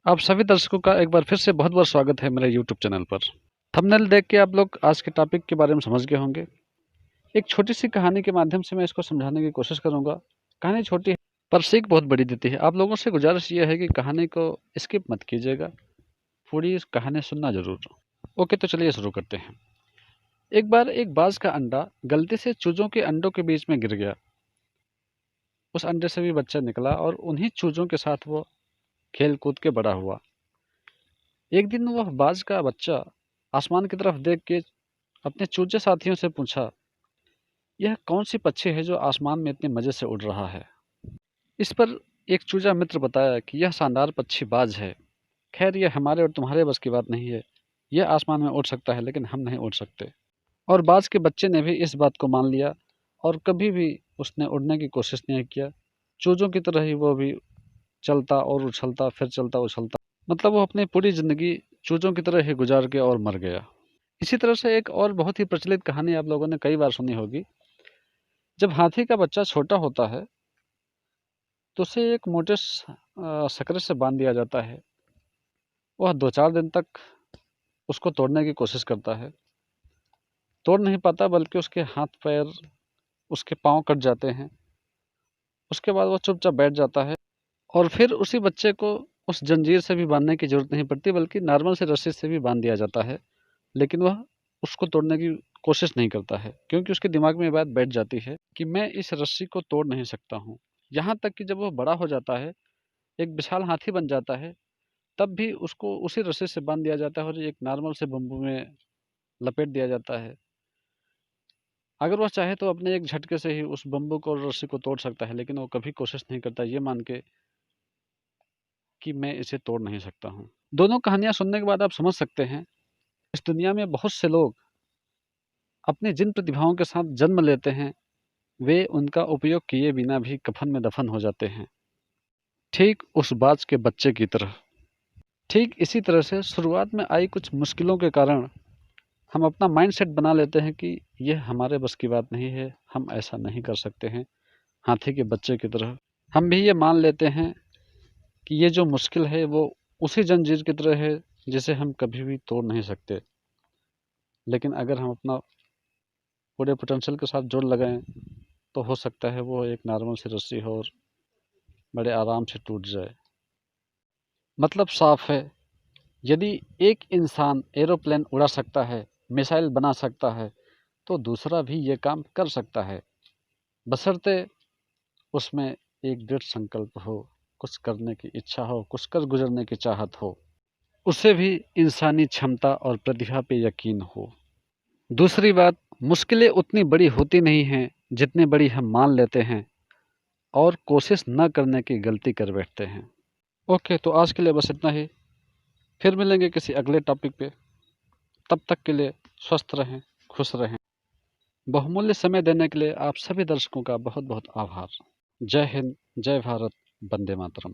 आप सभी दर्शकों का एक बार फिर से बहुत बहुत स्वागत है मेरे यूट्यूब चैनल पर। थंबनेल देख के आप लोग आज के टॉपिक के बारे में समझ गए होंगे। एक छोटी सी कहानी के माध्यम से मैं इसको समझाने की कोशिश करूंगा। कहानी छोटी है पर सीख बहुत बड़ी देती है। आप लोगों से गुजारिश ये है कि कहानी को स्किप मत कीजिएगा, पूरी कहानी सुनना जरूर। ओके, तो चलिए शुरू करते हैं। एक बार एक बाज का अंडा गलती से चूजों के अंडों के बीच में गिर गया। उस अंडे से भी बच्चा निकला और उन्हीं चूजों के साथ वो खेल कूद के बड़ा हुआ। एक दिन वह बाज का बच्चा आसमान की तरफ देख के अपने चूजे साथियों से पूछा, यह कौन सी पक्षी है जो आसमान में इतने मजे से उड़ रहा है। इस पर एक चूजा मित्र बताया कि यह शानदार पक्षी बाज है। खैर, यह हमारे और तुम्हारे बस की बात नहीं है। यह आसमान में उड़ सकता है लेकिन हम नहीं उड़ सकते। और बाज के बच्चे ने भी इस बात को मान लिया और कभी भी उसने उड़ने की कोशिश नहीं किया। चूजों की तरह ही वो भी चलता और उछलता, फिर चलता उछलता, मतलब वो अपनी पूरी जिंदगी चूजों की तरह ही गुजार के और मर गया। इसी तरह से एक और बहुत ही प्रचलित कहानी आप लोगों ने कई बार सुनी होगी। जब हाथी का बच्चा छोटा होता है तो उसे एक मोटे सकरे से बांध दिया जाता है। वह 2-4 दिन तक उसको तोड़ने की कोशिश करता है। तोड़ नहीं पाता, बल्कि उसके हाथ पैर, उसके पाँव कट जाते हैं। उसके बाद वो चुपचाप बैठ जाता है और फिर उसी बच्चे को उस जंजीर से भी बांधने की जरूरत नहीं पड़ती, बल्कि नॉर्मल से रस्सी से भी बांध दिया जाता है। लेकिन वह उसको तोड़ने की कोशिश नहीं करता है, क्योंकि उसके दिमाग में ये बात बैठ जाती है कि मैं इस रस्सी को तोड़ नहीं सकता हूँ। यहाँ तक कि जब वह बड़ा हो जाता है, एक विशाल हाथी बन जाता है, तब भी उसको उसी रस्सी से बांध दिया जाता है और एक नॉर्मल से बम्बू में लपेट दिया जाता है। अगर वह चाहे तो अपने एक झटके से ही उस बम्बू को और रस्सी को तोड़ सकता है, लेकिन वो कभी कोशिश नहीं करता ये मान के कि मैं इसे तोड़ नहीं सकता हूँ। दोनों कहानियाँ सुनने के बाद आप समझ सकते हैं, इस दुनिया में बहुत से लोग अपनी जिन प्रतिभाओं के साथ जन्म लेते हैं, वे उनका उपयोग किए बिना भी कफन में दफन हो जाते हैं, ठीक उस बाज के बच्चे की तरह। ठीक इसी तरह से शुरुआत में आई कुछ मुश्किलों के कारण हम अपना माइंडसेट बना लेते हैं कि यह हमारे बस की बात नहीं है, हम ऐसा नहीं कर सकते हैं। हाथी के बच्चे की तरह हम भी ये मान लेते हैं कि ये जो मुश्किल है वो उसी जंजीर की तरह है जिसे हम कभी भी तोड़ नहीं सकते। लेकिन अगर हम अपना पूरे पोटेंशियल के साथ जोर लगाएं तो हो सकता है वो एक नॉर्मल सी रस्सी हो और बड़े आराम से टूट जाए। मतलब साफ है, यदि एक इंसान एरोप्लेन उड़ा सकता है, मिसाइल बना सकता है, तो दूसरा भी ये काम कर सकता है, बशर्ते उसमें एक दृढ़ संकल्प हो, कुछ करने की इच्छा हो, कुछ कर गुजरने की चाहत हो, उसे भी इंसानी क्षमता और प्रतिभा पे यकीन हो। दूसरी बात, मुश्किलें उतनी बड़ी होती नहीं हैं जितनी बड़ी हम मान लेते हैं और कोशिश न करने की गलती कर बैठते हैं। ओके, तो आज के लिए बस इतना ही। फिर मिलेंगे किसी अगले टॉपिक पे। तब तक के लिए स्वस्थ रहें, खुश रहें। बहुमूल्य समय देने के लिए आप सभी दर्शकों का बहुत बहुत आभार। जय हिंद, जय भारत, वंदे मातरम।